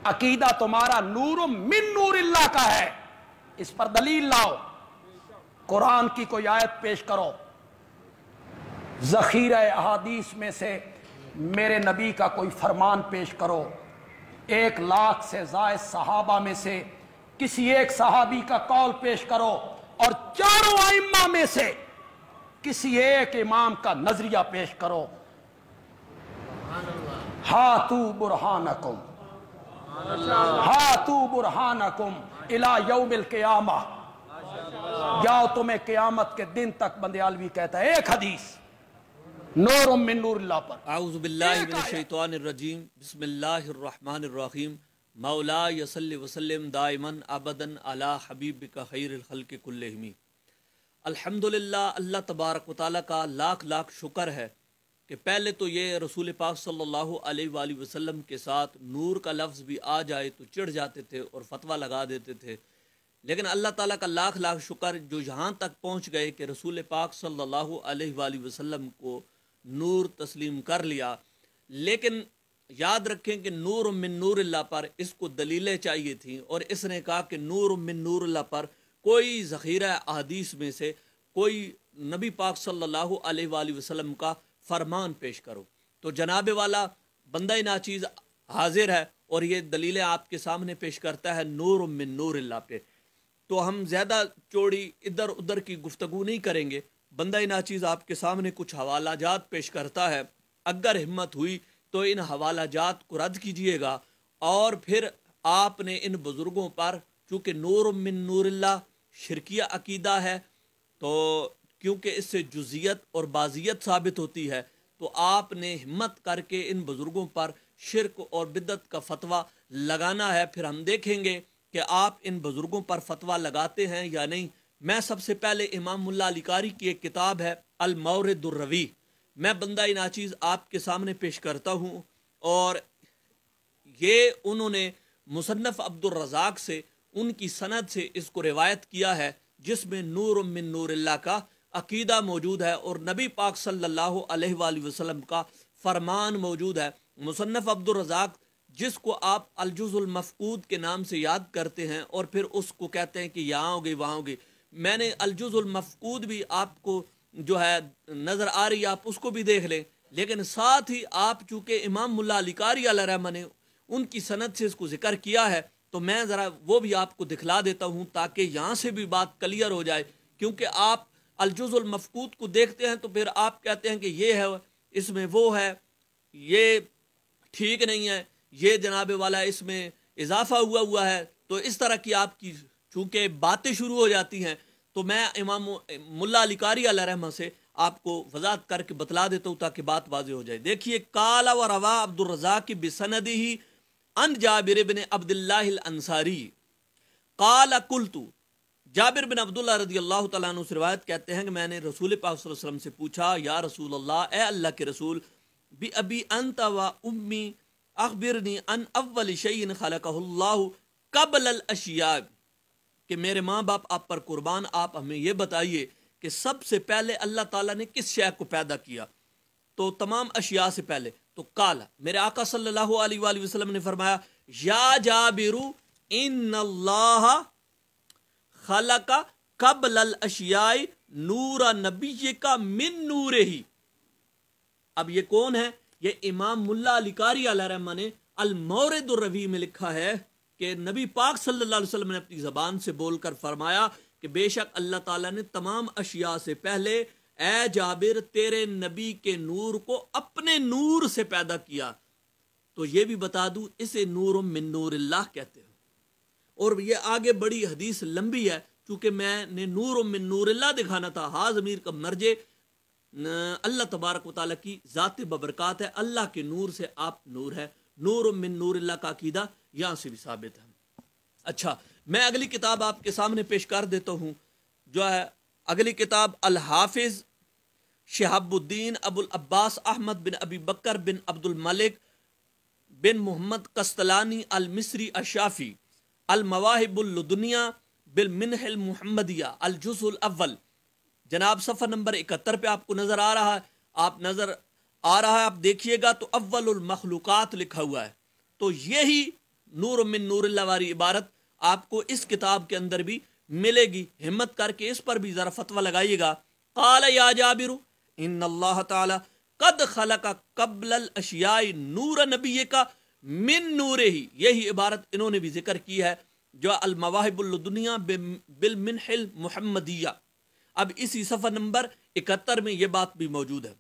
अकीदा तुम्हारा नूर मिन नूरिल्लाह का है, इस पर दलील लाओ, कुरान की कोई आयत पेश करो, ज़ख़ीरा अहादीस में से मेरे नबी का कोई फरमान पेश करो, 1 लाख से ज़ायद सहाबा में से किसी एक सहाबी का कौल पेश करो, और चारों आइम्मा में से किसी एक इमाम का नजरिया पेश करो। हातू बुरहानकुम, हातू बुरहानकुम इला यौमिल क़ियामा, जाओ तुम्हें क़यामत के दिन तक बंदयालवी कहता है। एक हदीस नूर मिन नूरिल्लाह पर। आऊज़ु बिल्लाहि मिनश शैतानिर रजीम, बिस्मिल्लाहिर रहमानिर रहीम, मौला यसल्लि वसल्लिम दाइमन अबदन अला हबीबिका खैरिल खल्क़ि कुल्लिहिम। अल्हम्दुलिल्लाह, अल्लाह तबारक व तआला का लाख लाख शुक्र है कि पहले तो ये रसूल पाक सल्लल्लाहु अलैहि वसल्लम के साथ नूर का लफ्ज़ भी आ जाए तो चिढ़ जाते थे और फतवा लगा देते थे, लेकिन अल्लाह ताला का लाख लाख शुक्र जो यहाँ तक पहुँच गए कि रसूल पाक सल्लल्लाहु अलैहि वसल्लम को नूर तस्लीम कर लिया। लेकिन याद रखें कि नूर मिन नूरिल्लाह पर इसको दलीलें चाहिए थी, और इसने कहा कि नूर मिन नूरिल्लाह पर कोई ज़ख़ीरा अहादीस में से कोई नबी पाक सल्लल्लाहु अलैहि वसल्लम का फरमान पेश करो। तो जनाब वाला बंदा नाचीज़ हाजिर है और ये दलीलें आपके सामने पेश करता है नूर मिन नूरिल्लाह पे। तो हम ज़्यादा चौड़ी इधर उधर की गुफ्तगू नहीं करेंगे। बंदा नाचीज़ आपके सामने कुछ हवालाजात पेश करता है, अगर हिम्मत हुई तो इन हवालाजात को रद्द कीजिएगा, और फिर आपने इन बुज़ुर्गों पर, चूँकि नूर मिन नूरिल्लाह शिरकिया अकीदा है, तो क्योंकि इससे जुज़ियत और बाज़ियत साबित होती है, तो आपने हिम्मत करके इन बुज़ुर्गों पर शिरक और बिदअत का फ़तवा लगाना है। फिर हम देखेंगे कि आप इन बुज़ुर्गों पर फतवा लगाते हैं या नहीं। मैं सबसे पहले इमाम मुल्ला अली कारी की एक किताब है अल मौरिदुर रवी, मैं बंदा नाचीज़ आपके सामने पेश करता हूँ, और ये उन्होंने मुसन्नफ़ अब्दुर रज़ाक से उनकी सनद से इसको रिवायत किया है, जिसमें नूर मिन नूरिल्लाह का अकीदा मौजूद है और नबी पाक सल्लल्लाहु अलैहि वसल्लम का फरमान मौजूद है। मुसन्नफ़ अब्दुर रज़ाक, जिसको आप अल जुज़ुल मफ़क़ूद के नाम से याद करते हैं और फिर उसको कहते हैं कि यहाँ हो गई वहाँ हो गई, मैंने अल जुज़ुल मफ़क़ूद भी आपको जो है नज़र आ रही है, आप उसको भी देख लें। लेकिन साथ ही आप चूँकि इमाम मुल्ला अली कारी अलैहिर्रहमह ने उनकी सनद से इसको ज़िक्र किया है, तो मैं ज़रा वो भी आपको दिखला देता हूँ ताकि यहाँ से भी बात क्लियर हो जाए। क्योंकि आप अल जुज़ुल मफ़क़ूद को देखते हैं तो फिर आप कहते हैं कि ये है, इसमें वो है, ये ठीक नहीं है, ये जनाबे वाला इसमें इजाफा हुआ है, तो इस तरह की आपकी चूँकि बातें शुरू हो जाती हैं, तो मैं इमाम मुल्ला अली कारी अलैहिर्रहमह से आपको वज़ाहत करके बतला देता हूँ ताकि बात वाज़ेह हो जाए। देखिए, काला व रवा अब्दुर रज़ाक की बिसनदिही अन जाबिर बिन अब्दुल्लाह अल अंसारी काला कुल्तु, जाबिर बिन अब्दुल्लाह रज़ियल्लाहु तआला अन्हु से रिवायत कहते हैं कि मैंने रसूल पाक सल्लल्लाहु अलैहि वसल्लम से पूछा, या रसूल अल्लाह, ए अल्लाह के रसूल, बि अबी अंत व उम्मी अखबिरनी अन अव्वल शैइन खलक़हुल्लाहु क़ब्ल अल अशिया, कि मेरे माँ बाप आप पर कुर्बान, आप हमें ये बताइए कि सबसे पहले अल्लाह ताला ने किस शय को पैदा किया। तो तमाम अशिया से पहले। तो काला, मेरे आका सल्लल्लाहु अलैहि वसल्लम ने फरमाया, या जाबिरु इन्नल्लाह खलका क़ब्ल अल अशियाई नूरा नबिय्यिका मिन नूरिही। अब ये कौन है? ये इमाम मुल्ला अली कारी अलैहिर्रहमह ने अल मौरिदुर रवी में लिखा है कि नबी पाक सल्लल्लाहु अलैहि वसल्लम ने अपनी ज़बान से बोलकर फरमाया कि बेशक अल्लाह ताला ने तमाम अशिया से पहले, ए जाबिर, तेरे नबी के नूर को अपने नूर से पैदा किया। तो ये भी बता दूं, इसे नूर मिन नूरिल्लाह कहते हैं। और ये आगे बड़ी हदीस लंबी है, चूँकि मैंने नूर मिन नूरिल्लाह दिखाना था। हाँ, ज़मीर का मर्जे अल्लाह तबारक व तआला की ज़ात बबरकात है, अल्लाह के नूर से आप नूर है। नूर मिन नूरिल्लाह का अकीदा यहाँ से भी साबित है। अच्छा, मैं अगली किताब आपके सामने पेश कर देता हूँ, जो है अगली किताब अल हाफिज़ शिहाबुद्दीन अबुल अब्बास अहमद बिन अबी बकर बिन अब्दुल मलिक बिन मोहम्मद कस्तलानी अल मिस्री अशाफ़ी अल मवाहिबुल लुदुनिया बिल मिन्हल मुहम्मदिया अल जुज़ुल अव्वल। जनाब सफ़र नंबर 71 पे आपको नज़र आ रहा है, आप देखिएगा तो अव्वलुल मखलूक़ात लिखा हुआ है। तो यही नूर मिन नूरिल्लाह वाली इबारत आपको इस किताब के अंदर भी मिलेगी। हिम्मत करके इस पर भी जरा फतवा लगाइएगा। क़ाल या जाबिर इन्नल्लाह तआला कद खलका क़ब्लल अशियाई नूर नबिय्यिका मिन नूरिही। यही इबारत इन्होंने भी जिक्र की है जो अल मवाहिबुल लदुनिया बिल मिनहिल मुहम्मदिया। अब इसी सफ़ा नंबर 71 में ये बात भी मौजूद है।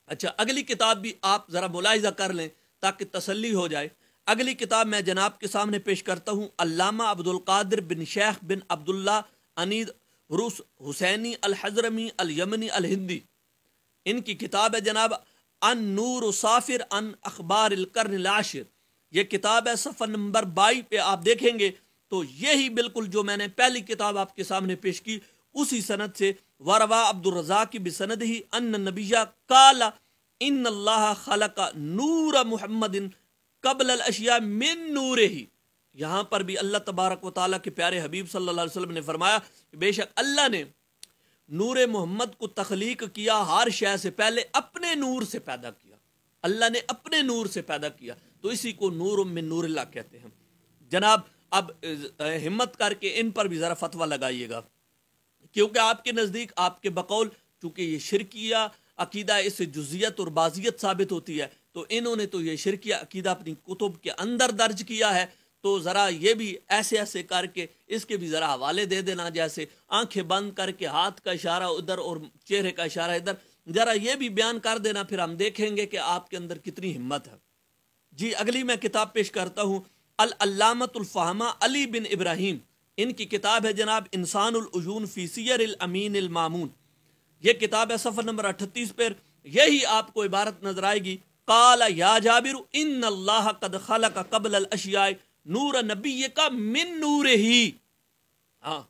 अच्छा, अगली किताब भी आप ज़रा मुलाहिज़ा कर लें ताकि तसल्ली हो जाए। अगली किताब मैं जनाब के सामने पेश करता हूँ अल्लामा अब्दुल कादिर बिन शेख बिन अब्दुल्ला अनीद रूस हुसैनी अल हज़रमी अल यमनी अल हिंदी। इनकी किताब है जनाब अन नूर साफिर अन अखबार अल कर्न अल आशिर। ये किताब है सफ़ा नंबर 22 पे आप देखेंगे तो यही बिल्कुल जो मैंने पहली किताब आपके सामने पेश की उसी सनद से वरवा अब्दुल रज़ाक की बिसनद ही अन्न नबिया काला इन्नल्लाह खलका नूर मुहम्मदिन क़ब्ल अल अशिया मिन नूरिही। यहाँ पर भी अल्लाह तबारक व तआला के प्यारे हबीब सल्लल्लाहु अलैहि वसल्लम ने फरमाया कि बेशक अल्लाह ने नूर मोहम्मद को तख्लीक किया, हर शय से पहले अपने नूर से पैदा किया। अल्लाह ने अपने नूर से पैदा किया, तो इसी को नूर मिन नूरिल्लाह कहते हैं। जनाब अब हिम्मत करके इन पर भी ज़रा फतवा लगाइएगा, क्योंकि आपके नज़दीक आपके बकौल चूँकि ये शिरकिया अकीदा इससे जुज़ियत और बाज़ियत साबित होती है, तो इन्होंने तो ये शिरकिया अकीदा अपनी कुतुब के अंदर दर्ज किया है। तो ज़रा ये भी ऐसे ऐसे करके इसके भी ज़रा हवाले दे देना, जैसे आंखें बंद करके हाथ का इशारा उधर और चेहरे का इशारा इधर, ज़रा ये भी बयान कर देना, फिर हम देखेंगे कि आपके अंदर कितनी हिम्मत है। जी अगली मैं किताब पेश करता हूँ अल अल्लामतुल फ़हमा अली बिन इब्राहीम। इनकी किताब है जनाब इंसानुल उजून फी सियरिल अमीन अल मामून। ये किताब है सफ़र नंबर 38 पर यही आपको इबारत नजर आएगी काला या जाबिर इन्नल्लाह कद खलका क़ब्ल अल अशियाई नूर नबिय्यिका मिन नूरिही। हाँ,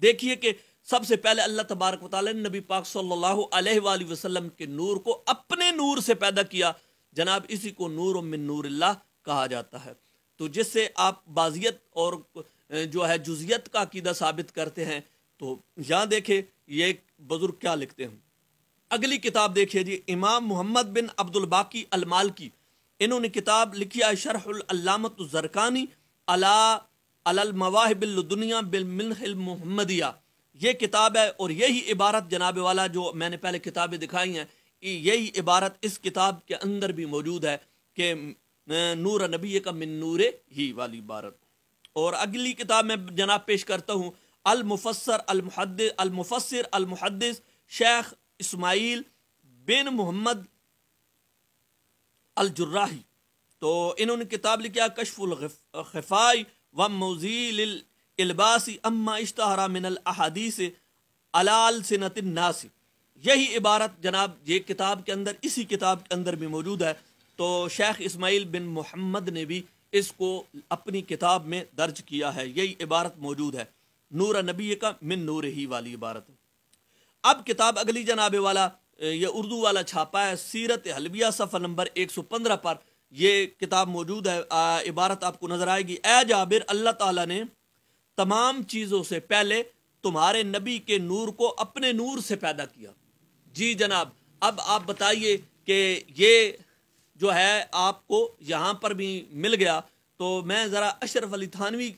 देखिए कि सबसे पहले अल्लाह तबारक व तआला ने नबी पाक सल्लल्लाहु अलैहि वसल्लम के नूर को अपने नूर से पैदा किया। जनाब इसी को नूर मिन नूरिल्लाह कहा जाता है। तो जिससे आप बाज़ियत और जो है जुज़ियत का अकीदा साबित करते हैं, तो यहाँ देखे ये बुजुर्ग क्या लिखते हैं। अगली किताब देखिए जी, इमाम मोहम्मद बिन अब्दुल बाकी अल मालकी। इन्होंने किताब लिखी है शरहुल अल्लामत ज़रकानी अला अलल मवाहिबिल लदुनिया बिल मिनहिल मुहम्मदिया। ये किताब है और यही इबारत जनाब वाला जो मैंने पहले किताबें दिखाई हैं, यही इबारत इस किताब के अंदर भी मौजूद है कि नूर नबी का मिन नूरे ही वाली इबारत। और अगली किताब मैं जनाब पेश करता हूँ अल मुफस्सिर अल मुहद्दिस शेख इस्माइल बिन मोहम्मद अल जुर्राही। तो इन्होंने किताब लिखा कश्फुल खिफाई व मुज़ील इल्बासी अम्मा इश्तहरा मिनल अहादीस अलाल सिनतिन नासी। यही इबारत जनाब ये किताब के अंदर इसी किताब के अंदर भी मौजूद है। तो शेख इस्माइल बिन मोहम्मद ने भी इसको अपनी किताब में दर्ज किया है। यही इबारत मौजूद है नूर नबी का मिन नूर ही वाली इबारत। अब किताब अगली जनाबे वाला ये उर्दू वाला छापा है सीरत हलबिया सफ़ा नंबर 115 पर ये किताब मौजूद है। इबारत आपको नजर आएगी ए जाबिर अल्लाह ताला ने तमाम चीज़ों से पहले तुम्हारे नबी के नूर को अपने नूर से पैदा किया। जी जनाब, अब आप बताइए कि ये जो है आपको यहाँ पर भी मिल गया। तो मैं ज़रा अशरफ अली थानवी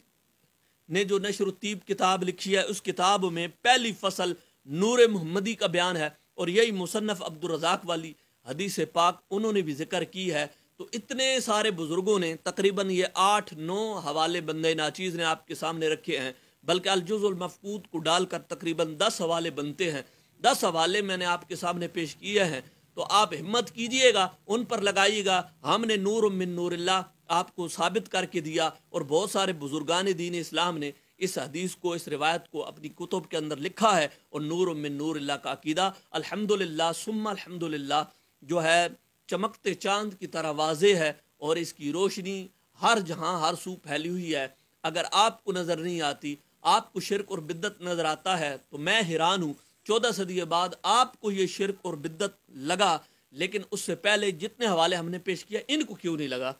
ने जो नशरुत्तीब किताब लिखी है उस किताब में पहली फसल नूर मोहम्मदी का बयान है और यही मुसन्नफ़ अब्दुल रज़ाक वाली हदीस पाक उन्होंने भी जिक्र की है। तो इतने सारे बुजुर्गों ने तकरीबन ये 8-9 हवाले बंदे नाचीज़ ने आपके सामने रखे हैं, बल्कि अलजुज़ुल मफ़कूद को डालकर तकरीबन 10 हवाले बनते हैं। 10 हवाले मैंने आपके सामने पेश किए हैं, तो आप हिम्मत कीजिएगा, उन पर लगाइएगा। हमने नूर मिन नूरिल्लाह आपको साबित करके दिया और बहुत सारे बुजुर्गान दीन इस्लाम ने इस हदीस को, इस रिवायत को अपनी कुतुब के अंदर लिखा है। और नूर मिन नूरिल्लाह का अकीदा अल्हम्दुलिल्लाह सुम्मा अल्हम्दुलिल्लाह जो है चमकते चांद की तरह वाज़े है और इसकी रोशनी हर जहां हर सू फैली हुई है। अगर आपको नज़र नहीं आती, आपको शिरक और बिद्दत नज़र आता है, तो मैं हैरान हूँ 14 सदी बाद आपको ये शिरक और बिद्दत लगा, लेकिन उससे पहले जितने हवाले हमने पेश किया इनको क्यों नहीं लगा।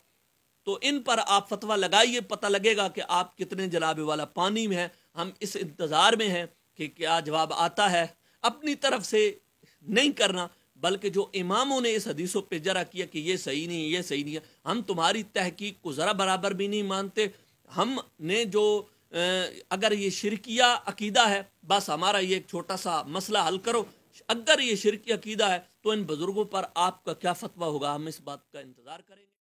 तो इन पर आप फतवा लगाइए, पता लगेगा कि आप कितने जनाबे वाला पानी में हैं। हम इस इंतज़ार में हैं कि क्या जवाब आता है। अपनी तरफ से नहीं करना, بلکہ جو اماموں نے اس حدیثوں پہ جرا کیا کہ یہ صحیح نہیں ہے، یہ صحیح نہیں ہے، ہم تمہاری تحقیق کو ذرا برابر بھی نہیں مانتے. ہم نے جو اگر یہ شرکیہ عقیدہ ہے، بس ہمارا یہ ایک چھوٹا سا مسئلہ حل کرو. اگر یہ شرکی عقیدہ ہے تو ان بزرگوں پر آپ کا کیا فتویٰ ہوگا، ہم اس بات کا انتظار کریں گے.